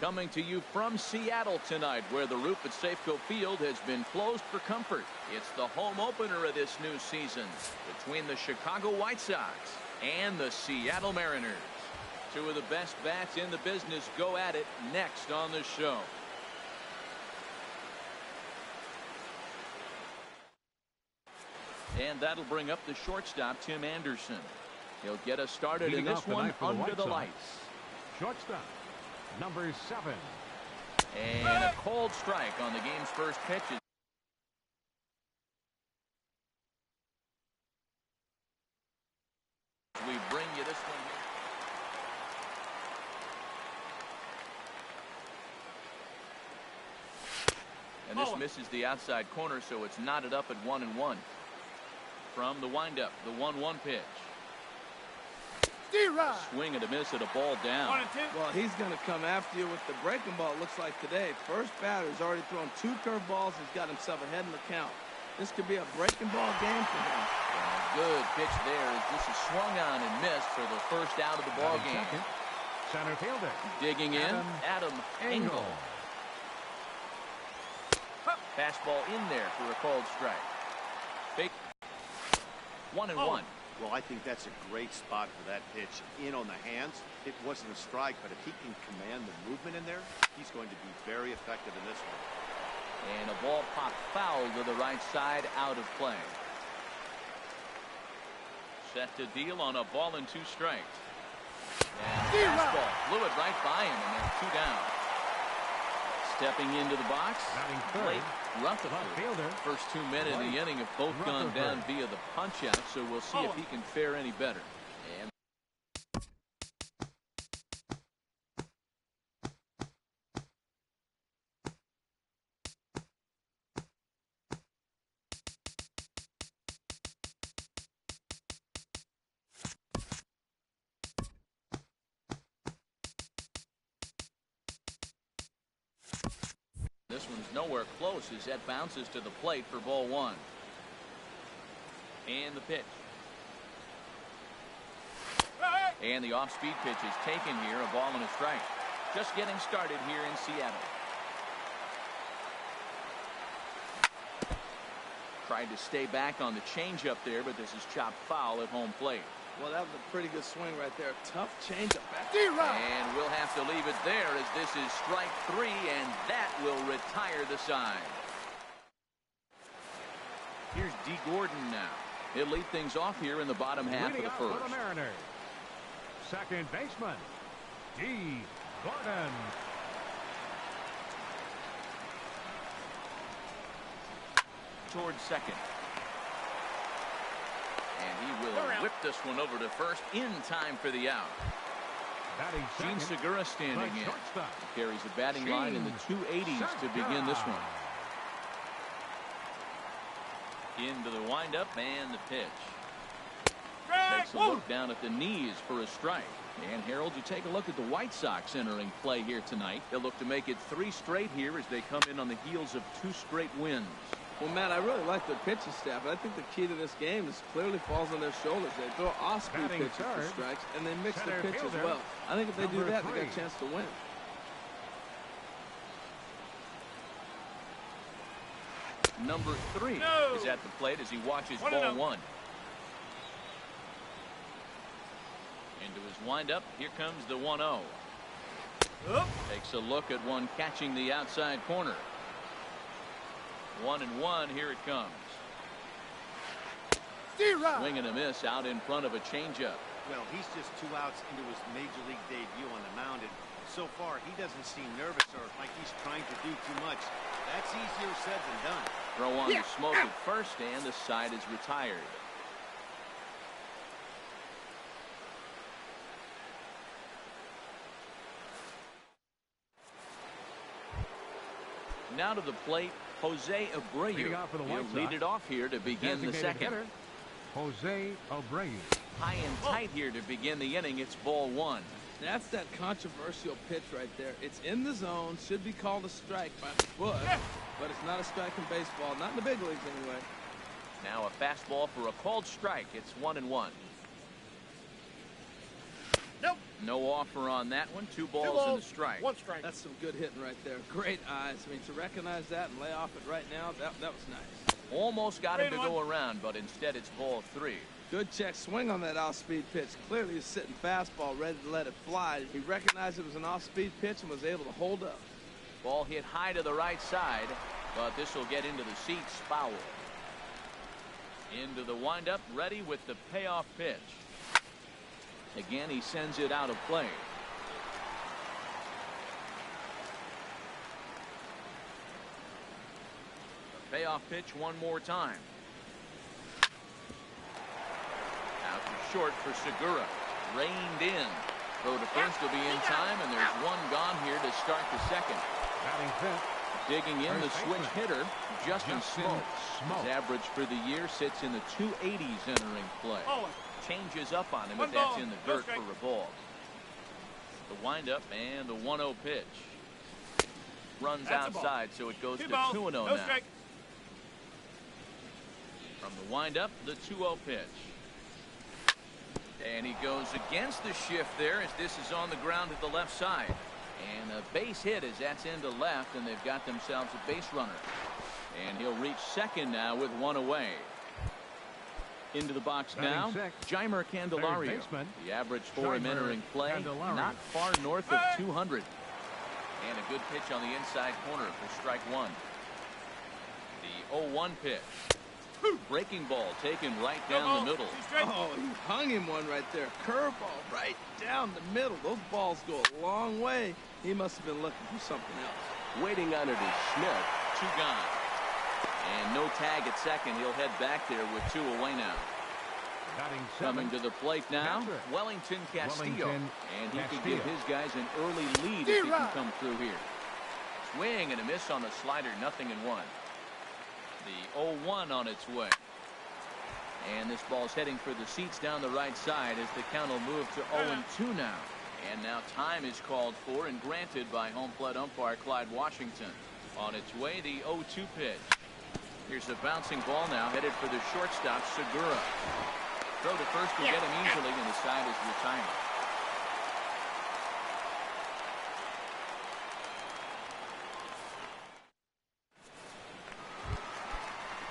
Coming to you from Seattle tonight, where the roof at Safeco Field has been closed for comfort. It's the home opener of this new season between the Chicago White Sox and the Seattle Mariners. Two of the best bats in the business go at it next on the show. And that'll bring up the shortstop, Tim Anderson. He'll get us started in this one under the lights. Shortstop, number 7. And a cold strike on the game's first pitch. We bring you this one here. And this misses the outside corner, so it's knotted up at 1-1. From the windup, the 1-1 pitch. Swing and a miss at a ball down. 1-2. Well, he's going to come after you with the breaking ball, it looks like today. First batter's already thrown 2 curveballs. He's got himself ahead in the count. This could be a breaking ball game for him. And a good pitch there as this is swung on and missed for the first out of the ball game. Center fielder. Digging in, Adam Engel. Fastball in there for a cold strike. 1-1. Well, I think that's a great spot for that pitch. In on the hands, it wasn't a strike, but if he can command the movement in there, he's going to be very effective in this one. And a ball popped foul to the right side, out of play. Set to deal on a ball and 2 strikes. And fastball flew it right by him, and then 2 down. Stepping into the box, Blake Rutherford. First 2 men in the inning have both gone down via the punch-out, so we'll see if he can fare any better. And this one's nowhere close as that bounces to the plate for ball 1. And the pitch. And the off-speed pitch is taken here, a ball and a strike. Just getting started here in Seattle. Tried to stay back on the changeup there, but this is chopped foul at home plate. Well, that was a pretty good swing right there. Tough changeup back. And we'll have to leave it there as this is strike 3, and that will retire the side. Here's D. Gordon now. He'll lead things off here in the bottom half of the first. For the Mariners, second baseman, D. Gordon. Towards second. And he will whip this one over to first in time for the out. Gene Segura standing in. He carries a batting line in the 280s to begin this one. Into the windup and the pitch. Takes a look down at the knees for a strike. And Harold, you take a look at the White Sox entering play here tonight. They'll look to make it 3 straight here as they come in on the heels of 2 straight wins. Well, Matt, I really like their pitching staff, and I think the key to this game is clearly falls on their shoulders. They throw off-speed pitches for strikes, and they mix the pitch as well. I think if they do that, they got a chance to win. Number 3 is at the plate as he watches ball 1. Into his windup, here comes the 1-0. Takes a look at one catching the outside corner. 1-1, here it comes. Swing and a miss out in front of a changeup. Well, he's just 2 outs into his major league debut on the mound, and so far he doesn't seem nervous or like he's trying to do too much. That's easier said than done. Throw on the smoke at first, and the side is retired. Now to the plate, Jose Abreu. He'll lead it off here to begin the second. Jose Abreu. High and tight here to begin the inning. It's ball 1. That's that controversial pitch right there. It's in the zone, should be called a strike by foot, but it's not a strike in baseball, not in the big leagues anyway. Now a fastball for a called strike. It's 1-1. No offer on that one. 2 balls and a strike. 1 strike. That's some good hitting right there. Great eyes. I mean, to recognize that and lay off it right now, that was nice. Almost got him to go around, but instead it's ball 3. Good check swing on that off-speed pitch. Clearly he's sitting fastball, ready to let it fly. He recognized it was an off-speed pitch and was able to hold up. Ball hit high to the right side, but this will get into the seats, foul. Into the windup, ready with the payoff pitch. Again, he sends it out of play. The payoff pitch one more time. Out to short for Segura. Reined in. Throw to first will be in time, and there's one gone here to start the second. Batting fifth. Digging in, the switch hitter, Justin Smoke. His average for the year sits in the 280s entering play. Changes up on him if that's in the dirt for a ball. The windup and the 1-0 pitch. Runs outside, so it goes to 2-0 now. From the windup, the 2-0 pitch. And he goes against the shift there as this is on the ground to the left side. And a base hit as that's into left, and they've got themselves a base runner. And he'll reach second now with 1 away. Into the box now, Jeimer Candelario. The average for him entering play, not far north of 200. And a good pitch on the inside corner for strike 1. The 0-1 pitch. Breaking ball taken right down the middle. Oh, he hung him one right there. Curveball right down the middle. Those balls go a long way. He must have been looking for something else. Waiting on it is Schmidt. 2 gone. And no tag at second. He'll head back there with 2 away now. Coming to the plate now, Wellington Castillo. And he could give his guys an early lead if he can come through here. Swing and a miss on the slider. 0-1. The 0-1 on its way. And this ball's heading for the seats down the right side as the count will move to 0-2 now. And now time is called for and granted by home plate umpire Clyde Washington. On its way, the 0-2 pitch. Here's a bouncing ball now headed for the shortstop, Segura. Throw to first will get him easily, and the side is retired.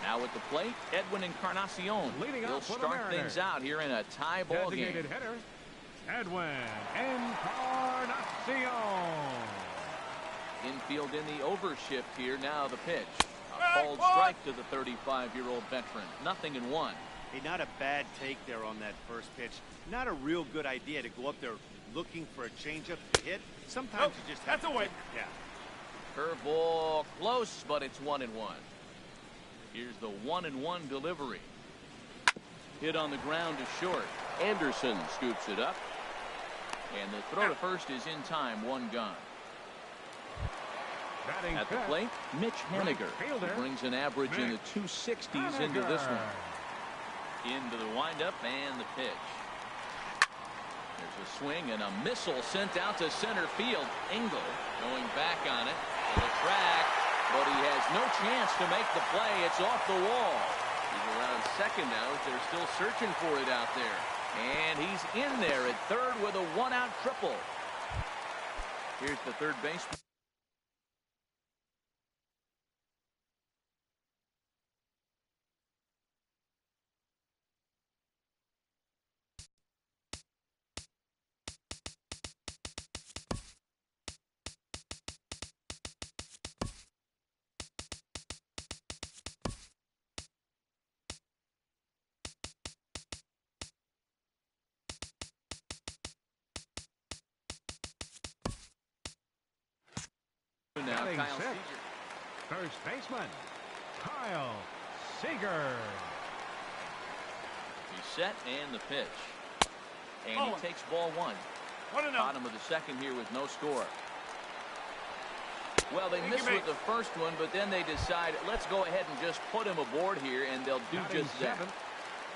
Now at the plate, Edwin Encarnacion. He'll start things out here in a tie ball game. Designated hitter, Edwin Encarnacion. Infield in the overshift here. Now the pitch. A called strike to the 35-year-old veteran. 0-1. Hey, not a bad take there on that first pitch. Not a real good idea to go up there looking for a changeup to hit. Sometimes you just have to wait. Yeah. Curveball close, but it's 1-1. Here's the 1-1 delivery. Hit on the ground to short. Anderson scoops it up. And the throw to first is in time. 1 gone. At the plate, Mitch Haniger brings an average in the 260s into this one. Into the windup and the pitch. There's a swing and a missile sent out to center field. Engel going back on it to the track, but he has no chance to make the play. It's off the wall. He's around second now as they're still searching for it out there. And he's in there at third with a 1-out triple. Here's the third baseman. Now, Kyle Seager. First baseman, Kyle Seager. He's set and the pitch. And he takes ball 1. Bottom of the second here with no score. Well, they missed with the first one, but then they decide, let's go ahead and just put him aboard here, and they'll do just that.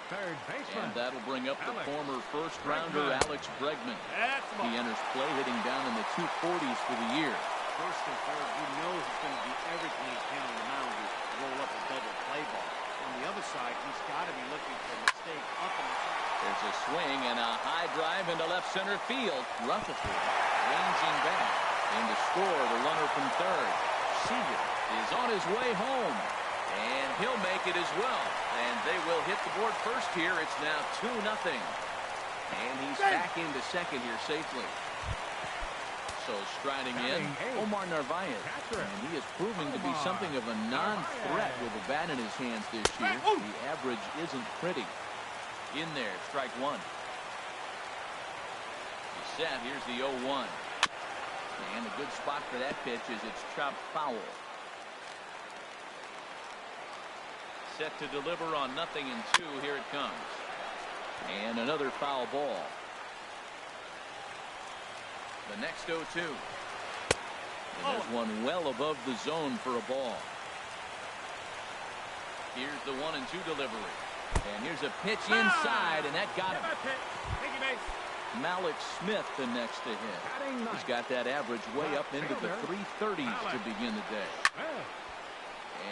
Third baseman. And that'll bring up the former first-rounder Alex Bregman. He enters play hitting down in the 240s for the year. First and third, you know he's going to do everything he can on the mound to roll up a double play ball. On the other side, he's got to be looking for a mistake up on the side. There's a a swing and a high drive into left center field. Rutherford ranging back. And to score, the runner from third. Seager is on his way home. And he'll make it as well. And they will hit the board first here. It's now 2-0. And he's back into second here safely. So striding in, Omar Narvaez. And he is proving to be something of a non-threat with the bat in his hands this year. The average isn't pretty. In there, strike one. He's set. Here's the 0-1. And a good spot for that pitch is it's chopped foul. Set to deliver on 0-2. Here it comes. And another foul ball. The next 0-2. And there's one well above the zone for a ball. Here's the 1-2 delivery. And here's a pitch inside, and that got him. Malik Smith the next to hit. He's got that average way up into the 330s to begin the day.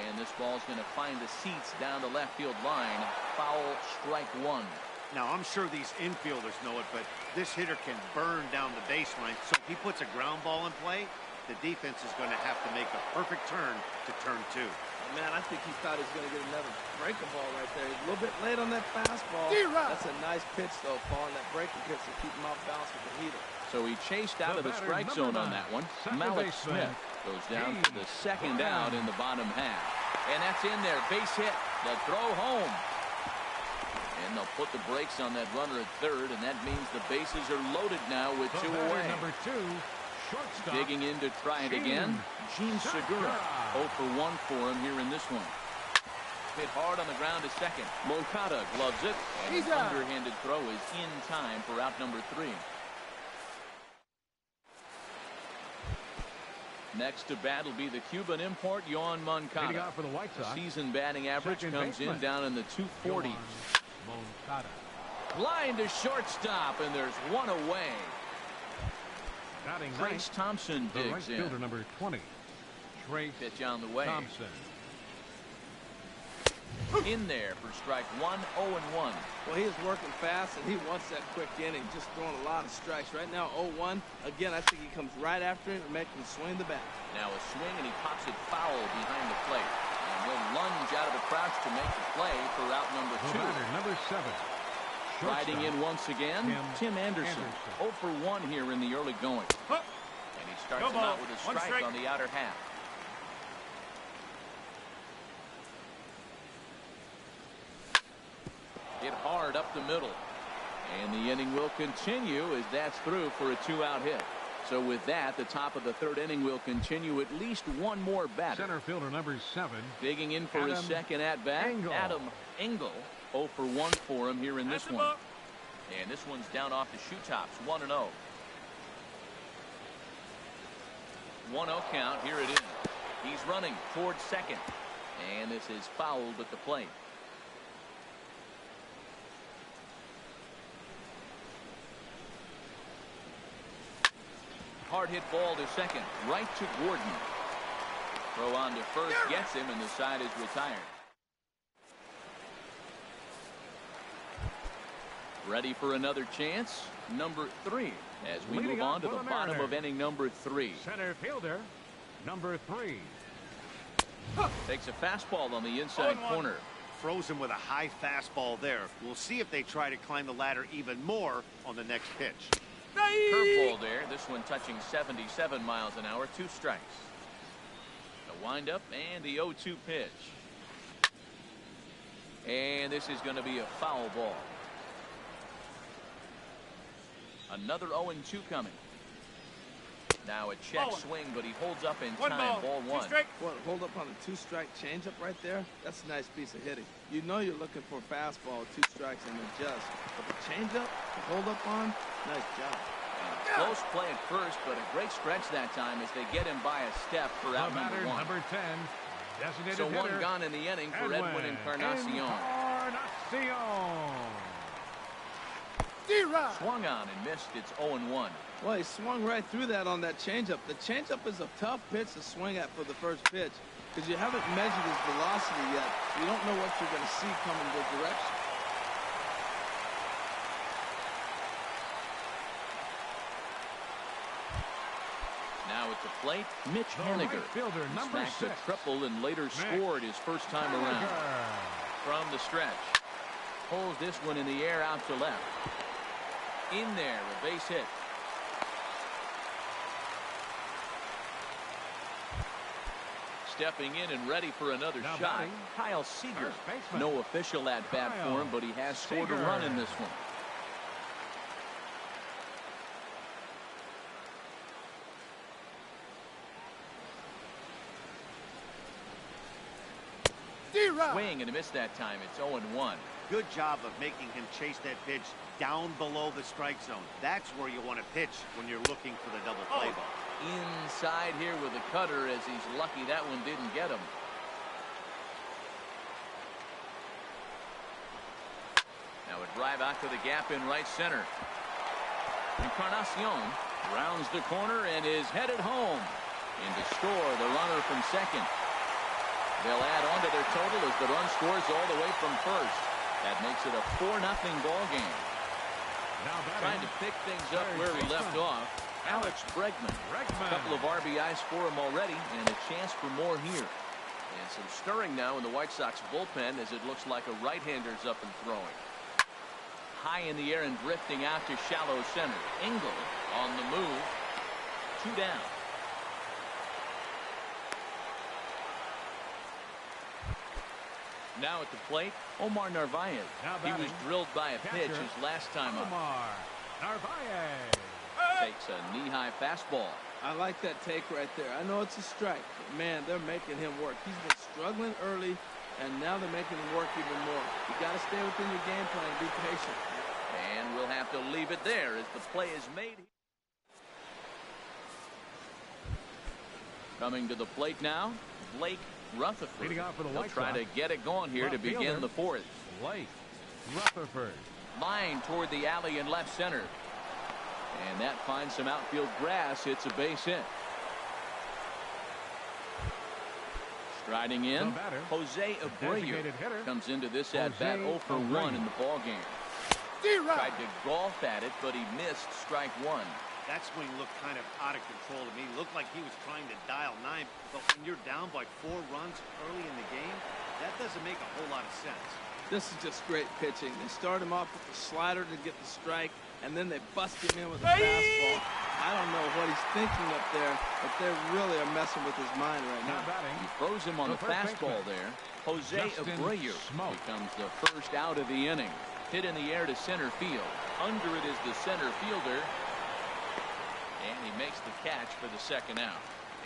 And this ball's going to find the seats down the left field line. Foul, strike one. Now, I'm sure these infielders know it, but this hitter can burn down the baseline. So if he puts a ground ball in play, the defense is going to have to make a perfect turn to turn two. Oh, man, I think he thought he was going to get another breaking ball right there. He's a little bit late on that fastball. That's a nice pitch, though, Paul, and that breaking pitch to keep him off balance with the heater. So he chased out of the strike zone on that one. Malik Smith goes down to the second out in the bottom half. And that's in there. Base hit. The throw home. And they'll put the brakes on that runner at third, and that means the bases are loaded now with two away. Number 2, shortstop. Digging in to try it again. Gene Segura. 0 for 1 for him here in this one. Hit hard on the ground to second. Moncada gloves it, and his underhanded throw is in time for out number 3. Next to bat will be the Cuban import, Yoan Moncada. For the WhiteSox. The season batting average comes in down in the 240s. Moncada. Line to shortstop, and there's one away. Trace Thompson digs right in. Fielder number 20. Trace Pitch on the way. Thompson. In there for strike one, 0-1. Well, he is working fast, and he wants that quick inning, just throwing a lot of strikes. Right now, 0-1. Again, I think he comes right after him and makes him swing the bat. Now a swing, and he pops it foul behind the plate. And he'll lunge out of the crouch to make the play for out number 2. Number 7. Riding in once again, Tim Anderson. 0 for 1 here in the early going. And he starts him out with a strike on the outer half. Hit hard up the middle. And the inning will continue as that's through for a 2-out hit. So with that, the top of the third inning will continue at least one more batter. Center fielder number 7. Digging in for his second at-bat, Adam Engel. 0 for 1 for him here in this one. And this one's down off the shoe tops, 1-0. 1-0 count, here it is. He's running towards second. And this is fouled at the plate. Hard hit ball to second, right to Gordon. Throw on to first, gets him, and the side is retired. Ready for another chance, number 3, as we move on to the bottom of inning number 3. Center fielder number 3. Takes a fastball on the inside corner. Froze him with a high fastball there. We'll see if they try to climb the ladder even more on the next pitch. Curveball there. This one touching 77 miles an hour. 2 strikes. The windup and the 0-2 pitch. And this is going to be a foul ball. Another 0-2 coming. Now a check swing, but he holds up in time. Ball 1. What, hold up on a 2-strike changeup right there? That's a nice piece of hitting. You know you're looking for a fastball, 2 strikes, and adjust. But the changeup, the hold up on, nice job. Close play at first, but a great stretch that time as they get him by a step for out number 1. Number 10. Designated so hitter, 1 gone in the inning for Edwin Encarnacion. Swung on and missed. It's 0-1. Well, he swung right through that on that changeup. The changeup is a tough pitch to swing at for the first pitch because you haven't measured his velocity yet. You don't know what you're going to see coming the direction. plate, Mitch Haniger. Right fielder, number Smacked 6. a triple and later scored his first time around. From the stretch. Pulls this one in the air out to left. In there, a base hit. Stepping in and ready for another Now shot, batting, Kyle Seager. first baseman. No official at bat for him, but he has scored a run in this one. Swing and a miss that time. It's 0-1. Good job of making him chase that pitch down below the strike zone. That's where you want to pitch when you're looking for the double play ball. Inside here with a cutter, as he's lucky that one didn't get him. Now a drive out to the gap in right center. Encarnacion rounds the corner and is headed home. In to score the runner from second. They'll add on to their total as the run scores all the way from first. That makes it a 4-0 ball game. Now trying to pick things up where he left off. Alex Bregman. A couple of RBIs for him already, and a chance for more here. And some stirring now in the White Sox bullpen as it looks like a right-hander's up and throwing. High in the air and drifting out to shallow center. Engel on the move. 2 down. Now at the plate, Omar Narvaez. He was drilled by a pitch his last time up. Omar Narvaez takes a knee-high fastball. I like that take right there. I know it's a strike, but man, they're making him work. He's been struggling early, and now they're making him work even more. You got to stay within your game plan and be patient. And we'll have to leave it there as the play is made. Coming to the plate now, Blake Rutherford. He'll try to get it going here to begin the fourth. Blake Rutherford. Line toward the alley in left center. And that finds some outfield grass. Hits a base hit. Striding in, Jose Abreu comes into this at-bat 0 for 1 in the ballgame. Tried to golf at it, but he missed strike one. That's when he looked kind of out of control to me. Looked like he was trying to dial 9, but when you're down by 4 runs early in the game, that doesn't make a whole lot of sense. This is just great pitching. They start him off with the slider to get the strike, and then they bust him in with a fastball. I don't know what he's thinking up there, but they really are messing with his mind right now. He throws him on the fastball there. Jose Abreu becomes the first out of the inning. Hit in the air to center field. Under it is the center fielder. And he makes the catch for the second out.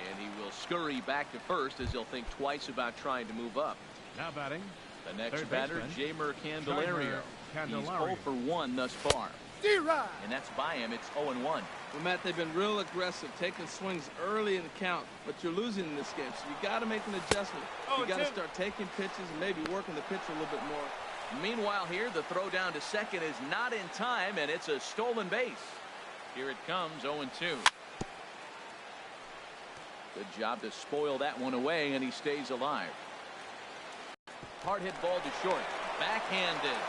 And he will scurry back to first as he'll think twice about trying to move up. Now batting. The next batter, Jeimer Candelario. He's 0 for 1 thus far. And that's by him. It's 0-1. Well, Matt, they've been real aggressive, taking swings early in the count, but you're losing in this game, so you got to make an adjustment. You got to start taking pitches and maybe working the pitcher a little bit more. Meanwhile here, the throw down to second is not in time, and it's a stolen base. Here it comes, 0-2. Good job to spoil that one away, and he stays alive. Hard hit ball to short. Backhanded.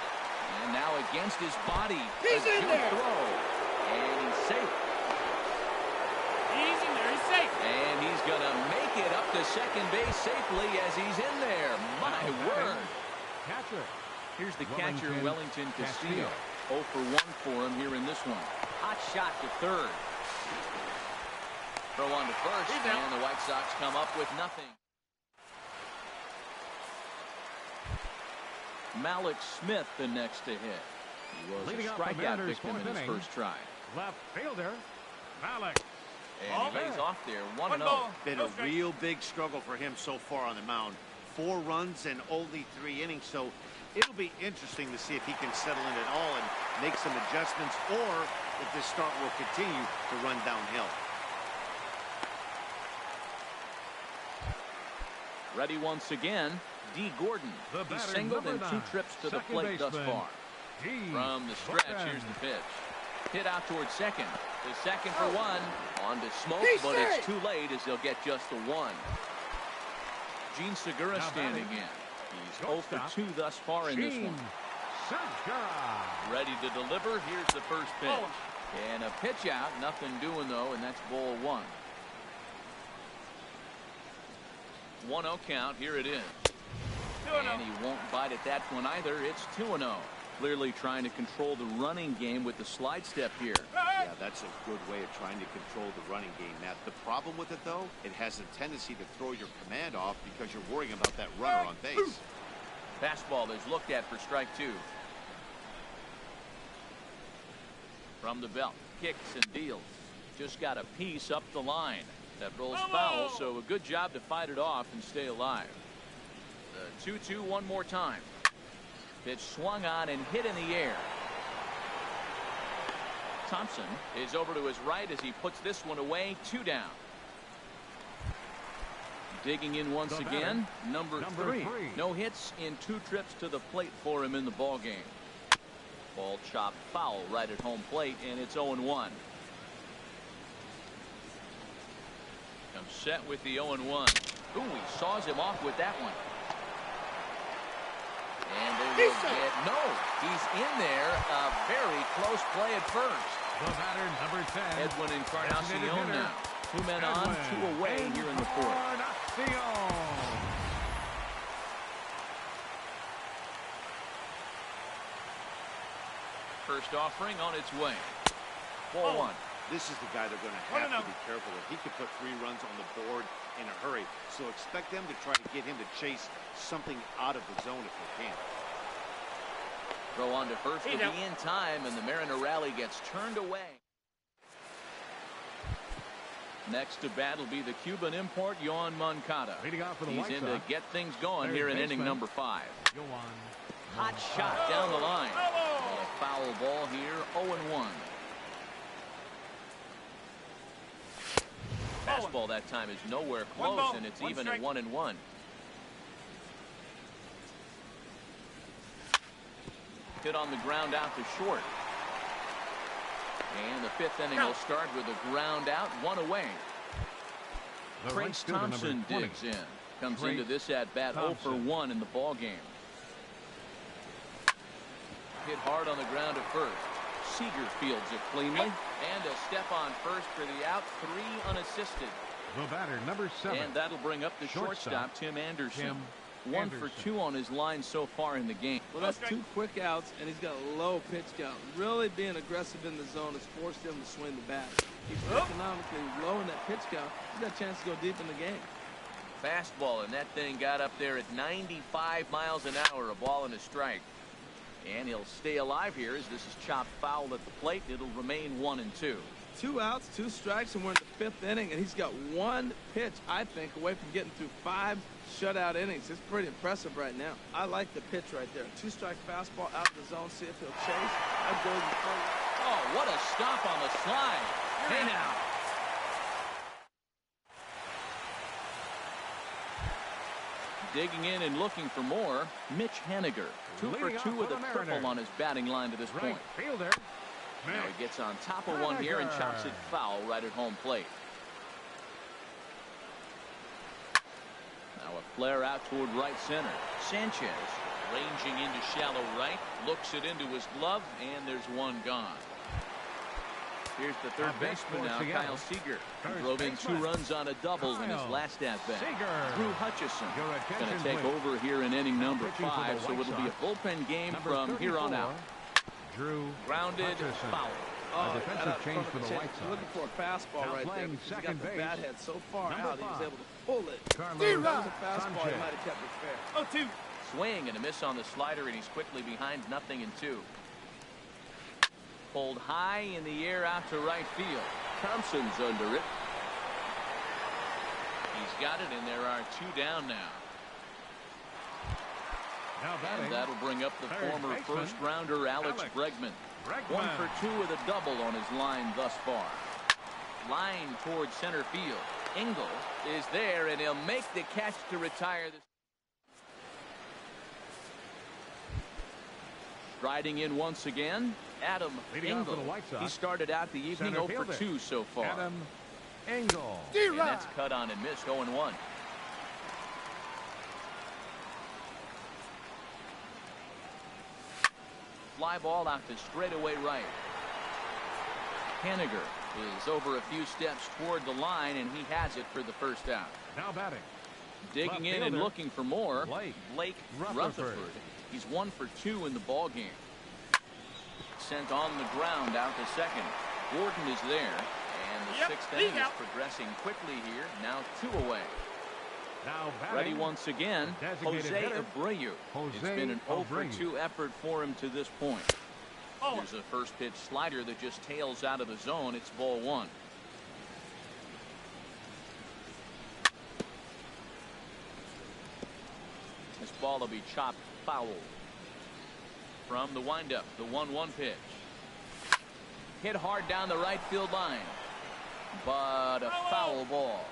And now against his body. He's in there. Throw. And he's safe. He's in there. He's safe. And he's going to make it up to second base safely as he's in there. My word. Catcher. Here's the catcher, Wellington Castillo. 0 for 1 for him here in this one. Hot shot to third. Throw on to first, and the White Sox come up with nothing. Malik Smith the next to hit. He was a strikeout victim in his first try. Left fielder, Malik. And he lays off there, 1-0. Been a real big struggle for him so far on the mound. 4 runs and only 3 innings, so it'll be interesting to see if he can settle in at all and make some adjustments, or if this start will continue to run downhill. Ready once again, D. Gordon. He singled in 2 trips to the plate thus far. From the stretch, here's the pitch. Hit out towards second. The second for 1. On to Smoke, but it's too late as they'll get just the 1. Gene Segura standing in. He's 0 for 2 thus far in this one. Ready to deliver. Here's the first pitch. And a pitch out. Nothing doing, though, and that's ball 1. 1-0 count. Here it is. And he won't bite at that one either. It's 2-0. Clearly trying to control the running game with the slide step here. Yeah, that's a good way of trying to control the running game, Matt. The problem with it, though, it has a tendency to throw your command off because you're worrying about that runner on base. Fastball is looked at for strike 2. From the belt, kicks and deals. Just got a piece up the line. That rolls foul, so a good job to fight it off and stay alive. The 2-2 one more time. Pitch swung on and hit in the air. Thompson is over to his right as he puts this one away. 2 down. Digging in once again, number three. No hits in 2 trips to the plate for him in the ball game. Ball chopped foul right at home plate, and it's 0-1. Comes set with the 0-1. Ooh, he saws him off with that one. And they will get no. He's in there. A very close play at first. The batter, number 10. Edwin Encarnacion now. 2 men on, 2 away here in the 4th. First offering on its way. 4-1. This is the guy they're going to have to be careful with. He could put 3 runs on the board in a hurry. So expect them to try to get him to chase something out of the zone if they can. Throw on to first to be in time, and the Mariner rally gets turned away. Next to bat will be the Cuban import, Yoan Moncada. Leading off for the He's in to get things going here in inning number 5. Yoan. Hot shot down the line. A foul ball here, 0-1. Fastball that time is nowhere close, and it's even at 1-1. Hit on the ground out to short. And the 5th inning will start with a ground out, 1 away. Trace Thompson digs in. Comes into this at bat 0 for 1 in the ball game. Hit hard on the ground at first. Seager fields it cleanly. And a step on first for the out. 3 unassisted. The batter, number 7. And that'll bring up the shortstop, Tim Anderson. 1 for 2 on his line so far in the game. Well, that's 2 quick outs, and he's got a low pitch count. Really being aggressive in the zone has forced him to swing the bat. He's economically low in that pitch count. He's got a chance to go deep in the game. Fastball, and that thing got up there at 95 miles an hour, a ball and a strike. And he'll stay alive here as this is chopped foul at the plate. It'll remain 1-2. 2 outs, 2 strikes, and we're in the 5th inning, and he's got 1 pitch, I think, away from getting through 5 shutout innings. It's pretty impressive right now. I like the pitch right there. 2-strike fastball out of the zone. See if he'll chase. I'd go even further. Oh, what a stop on the slide. Hey now. Digging in and looking for more, Mitch Haniger. 2 for 2 with a triple on his batting line to this point. Fielder. Now he gets on top of one here and chops it foul right at home plate. Now a flare out toward right center. Sanchez ranging into shallow right, looks it into his glove, and there's one gone. Here's the third baseman now, Kyle Seager. Drove in 2 runs on a double in his last at-bat. Drew Hutchison going to take over here in inning number 5, so it'll be a bullpen game from here on out. Drew grounded, foul. A defensive change for the White Sox. Looking for a fastball right there. He's got the bat head so far out, he was able to pull it. Carlos That was a fastball. He might have kept it fair. 0-2. Swing and a miss on the slider, and he's quickly behind 0-2. Pulled high in the air out to right field. Thompson's under it. He's got it, and there are 2 down now. And that'll bring up the former first-rounder Alex Bregman. 1 for 2 with a double on his line thus far. Line towards center field. Engel is there, and he'll make the catch to retire this. Striding in once again, Adam Engel. He started out the evening 0 for 2 so far. Adam Engel. And that's cut on and missed, 0-1. Fly ball out to straightaway right. Haniger is over a few steps toward the line, and he has it for the first out. Now batting, Digging in and looking for more. Blake Rutherford. He's 1 for 2 in the ball game. Sent on the ground out to second. Gordon is there, and the sixth inning is progressing quickly here. Now 2 away. Now ready once again, Jose Abreu. It's been an 0 for 2 effort for him to this point. Here's a first pitch slider that just tails out of the zone. It's ball 1. This ball will be chopped foul. From the windup, the 1-1 pitch. Hit hard down the right field line, but a foul ball.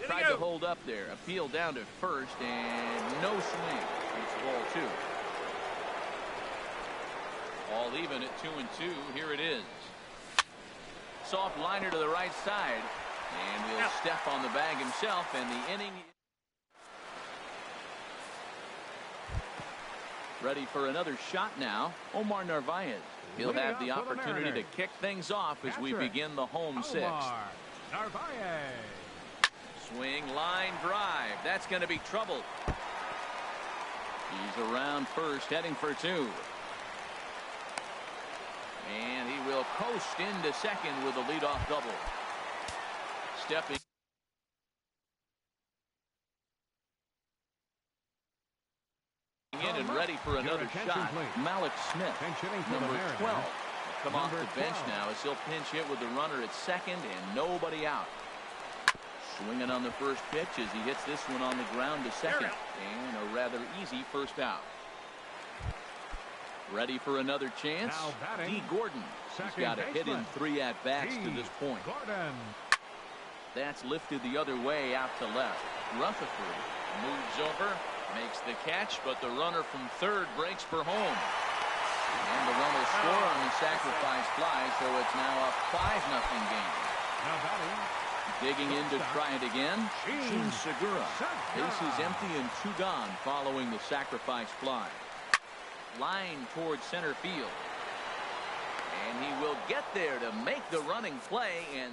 Tried to hold up there. Appeal down to first, and no swing. It's ball 2. All even at 2-2. Here it is. Soft liner to the right side, and he'll step on the bag himself, and the inning. Ready for another shot now. Omar Narvaez. He'll have the opportunity to kick things off as we begin the home sixth. Narvaez. Swing, line, drive. That's going to be trouble. He's around first, heading for 2. And he will coast into second with a leadoff double. Stepping in and ready for another shot. Malik Smith, number 12. Come off the bench now as he'll pinch hit with the runner at second and nobody out. Swinging on the first pitch as he hits this one on the ground to second. And a rather easy first out. Ready for another chance. D. Gordon. He's got a hit in 3 at-bats to this point. That's lifted the other way out to left. Rutherford moves over, makes the catch, but the runner from third breaks for home. And the run will score on the sacrifice fly, so it's now a 5-0 game. Now batting. Digging in to try it again. Gene Segura. Bases empty and 2 gone following the sacrifice fly. Line towards center field. And he will get there to make the running play. And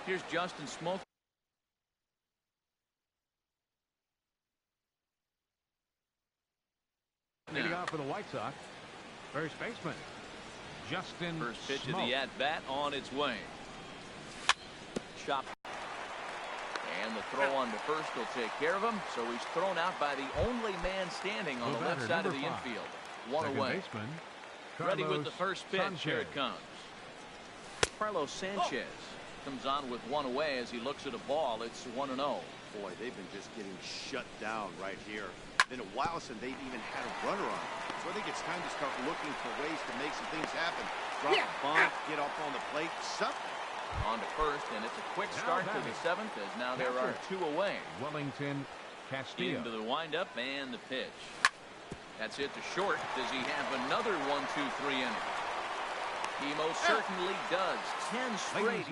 here's Justin Smoke. Leading off for the White Sox. First baseman, Justin First pitch Smoke. of the at-bat on its way. Chop. And the throw on to first will take care of him. So he's thrown out by the only man standing on the left side of the infield. 1 Second away. Baseman, Ready with the first pitch. Sanchez. Here it comes. Carlos Sanchez comes on with 1 away as he looks at a ball. It's 1-0. Boy, they've been just getting shut down right here. Been a while since they've even had a runner on. So I think it's time to start looking for ways to make some things happen. Drop a bunt, get up on the plate, something. On to first, and it's a quick start to the 7th as now there are 2 away. Wellington Castillo. Into the windup and the pitch. That's it to short. Does he have another 1-2-3 inning? He most certainly does. 10 straight.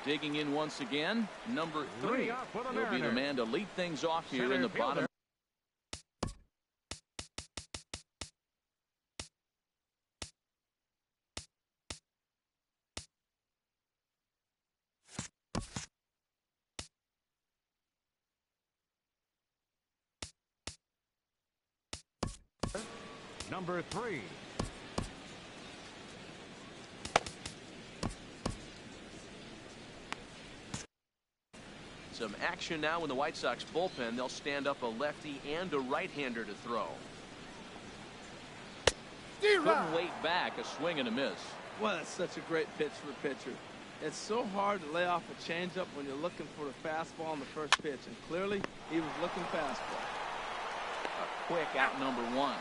Digging in once again, number 3 will be the man to lead things off here in the bottom. Number 3. Some action now in the White Sox bullpen. They'll stand up a lefty and a right-hander to throw. Couldn't wait back. A swing and a miss. Well, that's such a great pitch for a pitcher. It's so hard to lay off a changeup when you're looking for the fastball on the first pitch, and clearly he was looking fastball. A quick out number 1.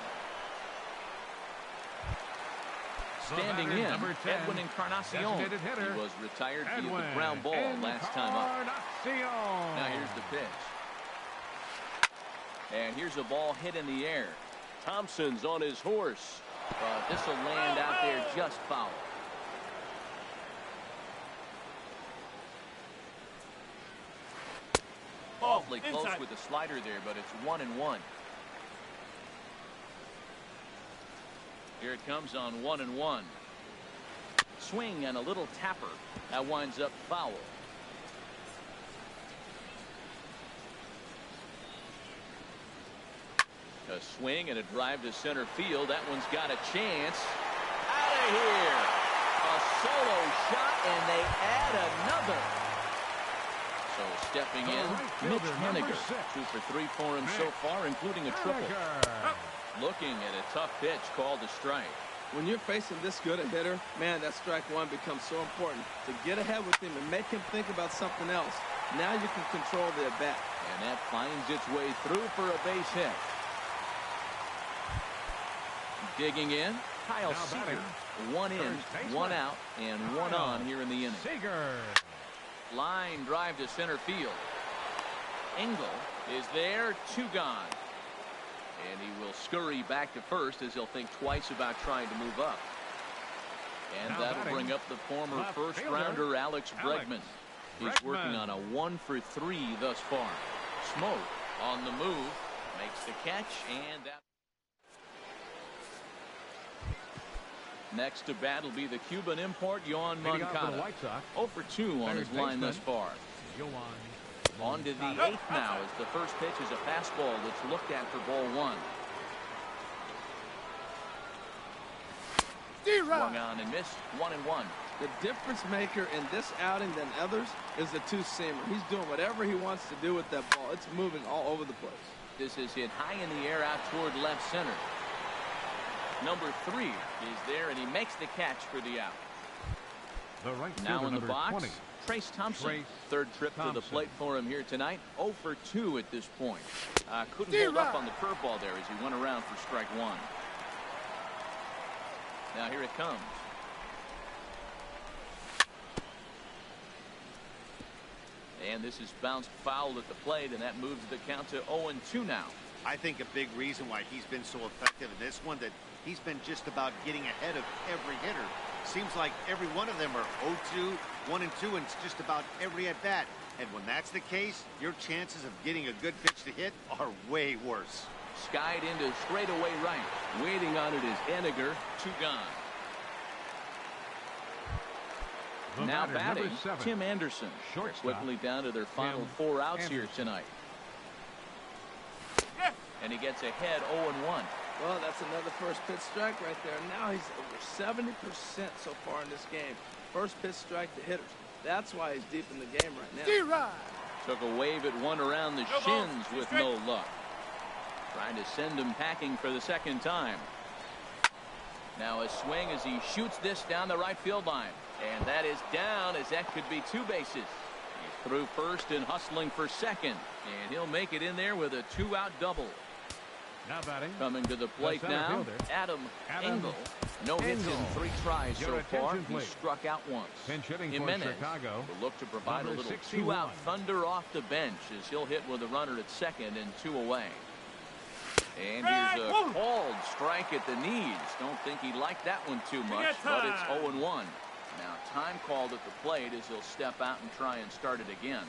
Standing in, Edwin Encarnacion. He was retired via the ground ball last time up. Now here's the pitch. And here's a ball hit in the air. Thompson's on his horse. But this will land out there just foul. awfully close Inside. with the slider there, but it's 1-1. Here it comes on 1-1. Swing and a little tapper. That winds up foul. A swing and a drive to center field. That one's got a chance. Out of here. A solo shot, and they add another. So stepping in, Mitch Henniger. 2 for 3 for him so far, including a triple. Looking at a tough pitch called a strike. When you're facing this good a hitter, man, that strike one becomes so important. To get ahead with him and make him think about something else. Now you can control the at-bat. And that finds its way through for a base hit. Digging in, Kyle Seager. 1 in, 1 out, and 1 on here in the inning. Seager. Line drive to center field. Engel is there, 2 gone. And he will scurry back to first as he'll think twice about trying to move up. And Now that'll batting, bring up the former left first fielder, rounder Alex Bregman. He's working on a 1 for 3 thus far. Smoke on the move, makes the catch, and that. Next to bat will be the Cuban import, Yoan Moncada. 0 for 2 on his line thus far. On to the 8th now as the first pitch is a fastball that's looked at for ball 1. Swung on and missed, 1-1. The difference maker in this outing than others is the two-seamer. He's doing whatever he wants to do with that ball. It's moving all over the place. This is hit high in the air out toward left center. Number 3 is there, and he makes the catch for the out. Now in the box, 20. Trace Thompson. Third trip to the plate for him here tonight. 0 for 2 at this point. Couldn't hold up on the curveball there as he went around for strike 1. Now here it comes. And this is bounced foul at the plate, and that moves the count to 0-2 now. I think a big reason why he's been so effective in this one that he's been just about getting ahead of every hitter. Seems like every one of them are 0-2, 1-2, and it's just about every at bat. And when that's the case, your chances of getting a good pitch to hit are way worse. Skied into straightaway right. Waiting on it is Henniger. 2 gone. Now batting, Tim Anderson. Quickly down to their final 4 outs here tonight. And he gets ahead 0-1. Well, that's another first pitch strike right there. Now he's over 70% so far in this game. First pitch strike to hitters. That's why he's deep in the game right now. Took a wave at one around the shins with no luck. Trying to send him packing for the second time. Now a swing as he shoots this down the right field line. And that is down as that could be 2 bases. He's through first and hustling for second. And he'll make it in there with a 2-out double. Now batting. Coming to the plate now, Adam Engel. No hits in 3 tries so far. He struck out once. Jimenez will look to provide a little 2-out thunder off the bench as he'll hit with a runner at second and 2 away. And here's a called strike at the knees. Don't think he liked that one too much, but it's 0-1. Now time called at the plate as he'll step out and try and start it again.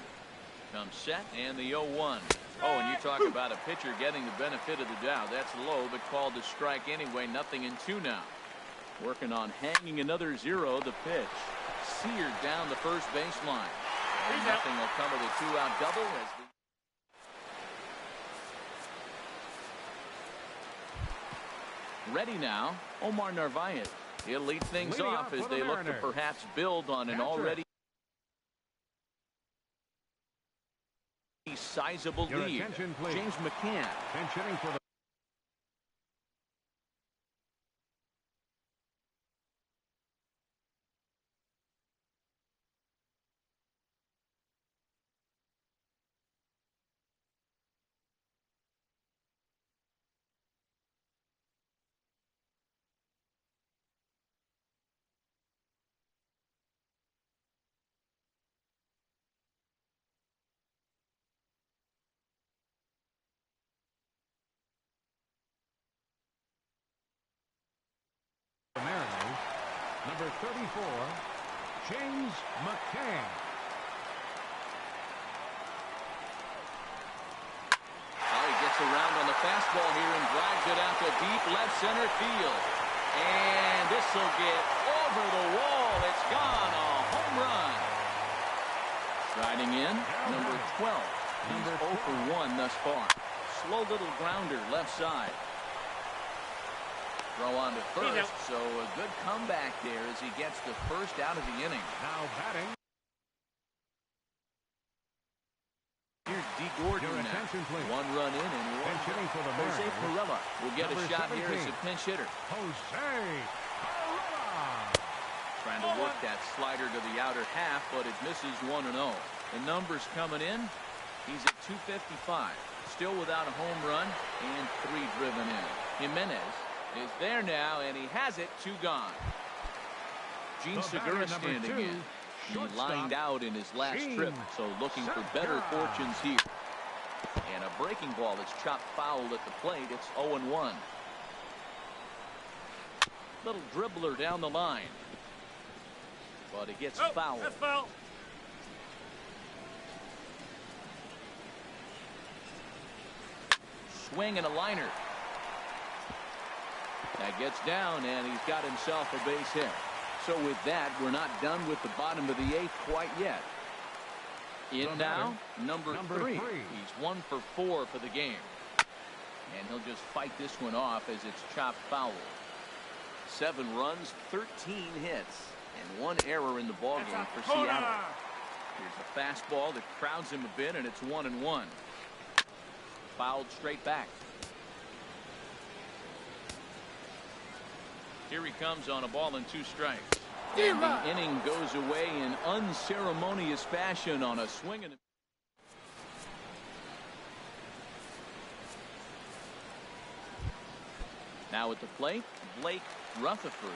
Comes set and the 0-1. Oh, and you talk about a pitcher getting the benefit of the doubt. That's low, but called to strike anyway. 0-2 now. Working on hanging another 0. The pitch seared down the first baseline. And nothing will come of the 2-out double as the ready now, Omar Narvaez. He'll lead things off as they look to perhaps build on an already sizable lead. James McCann. Mariners, number 34, James McCann. Gets around on the fastball here and drives it out to deep left center field. And this will get over the wall. It's gone. A home run. Striding in, number 12. He's 0 for 1 thus far. Slow little grounder left side. Throw on to first, so a good comeback there as he gets the first out of the inning. Now batting. Here's D. Gordon Your now. attention, please. 1 run in and 1 Pinch hitting for the Jose Mariners. Perella will get Number a shot here as 17. a pinch hitter. Jose Perella. Trying to work that slider to the outer half, but it misses 1-0. The numbers coming in. He's at 255. Still without a home run and 3 driven in. Jimenez is there now, and he has it. 2 gone. Gene Segura standing in. He lined out in his last trip, so looking for better fortunes here. And a breaking ball that's chopped foul at the plate. It's 0-1. Little dribbler down the line. But it gets fouled. That's foul. Swing and a liner. That gets down, and he's got himself a base hit. So with that, we're not done with the bottom of the 8th quite yet. In now, number 3. He's 1 for 4 for the game. And he'll just fight this one off as it's chopped foul. 7 runs, 13 hits, and 1 error in the ballgame for Seattle. Here's a fastball that crowds him a bit, and it's 1-1. Fouled straight back. Here he comes on a ball and 2 strikes. And the inning goes away in unceremonious fashion on a swing and now at the plate, Blake Rutherford.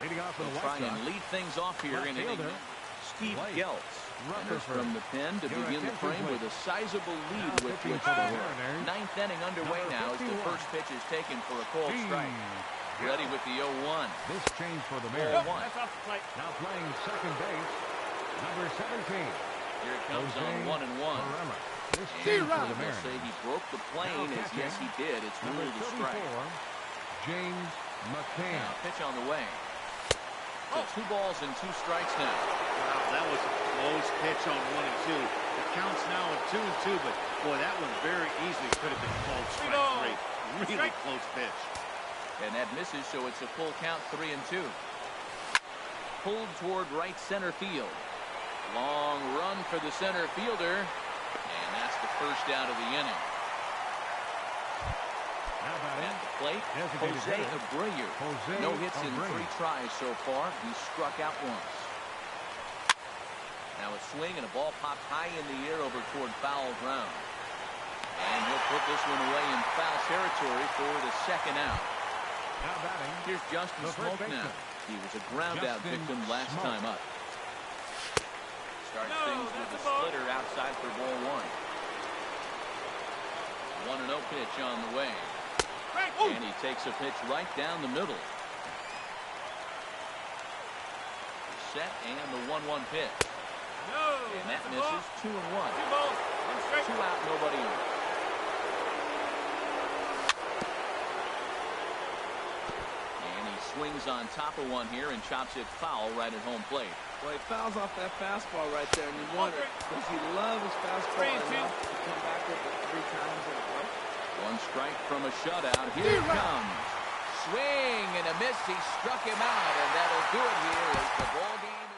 Leading off for the He'll White try Sox. and lead things off here in inning. Steve Blake Geltz enters Rutherford. from the pen to Your begin the attention, frame with please. a sizable lead Now with pitching which for to the work. Mariners. 9th inning underway Number now as the 51. first pitch is taken for a cold strike. Steve Ready with the 0-1. This change for the Oh, Mariners. one. That's off the plate. Now playing second base, number 17. Here it comes Jose on 1-1. Perella. This And change for the they'll Mariners. say he broke the plane, Now as yes he catching, did. It's Number ruled a strike. 34, James McCann. Now pitch on the way. So 2 balls and 2 strikes now. Wow, that was a close pitch on 1 and 2. The count's now at 2 and 2, but boy, that one very easily could have been called strike 3. Really close pitch. And that misses, so it's a full count, 3 and 2. Pulled toward right center field. Long run for the center fielder, and that's the first out of the inning. Now batting, At the plate, designated Jose hitter, Abreu. Jose No hits in Abreu. 3 tries so far. He struck out once. Now a swing and a ball popped high in the air over toward foul ground. And he'll put this one away in foul territory for the second out. Now batting, Here's Justin the first Smoke now. baseman. He was a ground out Justin victim last Smoke. time up. Starts No, things with a that's a ball. splitter outside for ball 1. 1-0 pitch on the way. And he takes a pitch right down the middle. Set and the 1-1 pitch. No, And that that's a ball. misses. 2-1. 2 balls, 1 strike. 2 out, nobody on. And he swings on top of one here and chops it foul right at home plate. Well, he fouls off that fastball right there, and you wonder, does he love his fastball 3 and 2. enough to come back with it 3 times in a row? 1 strike from a shutout. Here it comes. Swing and a miss. He struck him out, and that'll do it here as the ball game